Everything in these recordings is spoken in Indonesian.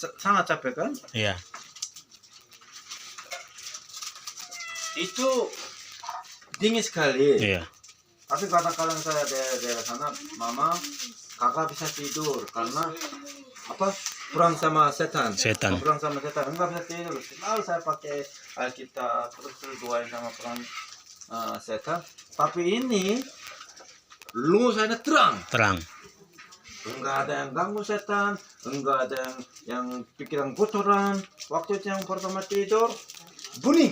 sangat capek kan? Iya. Itu dingin sekali. Iya. Tapi kadang-kadang saya daerah sana, mama, kakak bisa tidur karena apa? Perang sama setan. Perang sama setan. Enggak bisa tidur. Selalu saya pakai Alkitab terus doain sama perang setan. Tapi ini lungu saya terang. Enggak ada yang ganggu setan, enggak ada yang pikiran kotoran. Waktu itu yang pertama tidur, bunyi.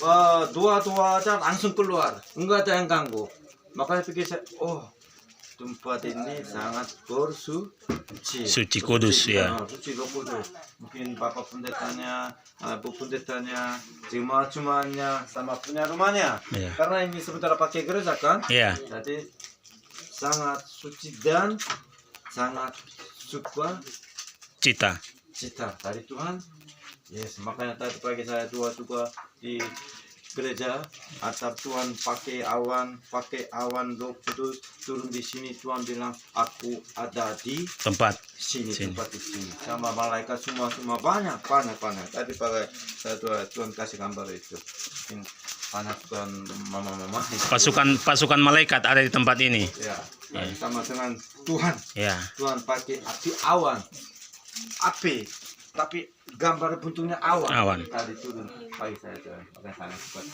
Dua aja langsung keluar, enggak ada yang ganggu. Makanya pikir saya, oh tempat ini sangat bersuci. Suci kudus ya. Suci kudus. Mungkin bapak pendetanya, bu pendetanya, cuma-cumanya, sama punya rumahnya. Iya. Karena ini sebentar pakai gereja kan. Iya. Jadi sangat suci dan sangat suka Cita dari Tuhan. Yes, makanya tadi pagi saya juga di gereja atap Tuhan pakai awan Roh Kudus turun di sini. Tuhan bilang aku ada di tempat sini. Tempat di sini sama malaikat semua banyak. Tadi pagi saya Tuhan kasih gambar itu. Anak Tuhan mama pasukan malaikat ada di tempat ini. Ya, sama dengan Tuhan. Ya. Tuhan pakai api, tapi gambar bentuknya awan. Awan. Tadi turun pagi saya makanya sangat cepat.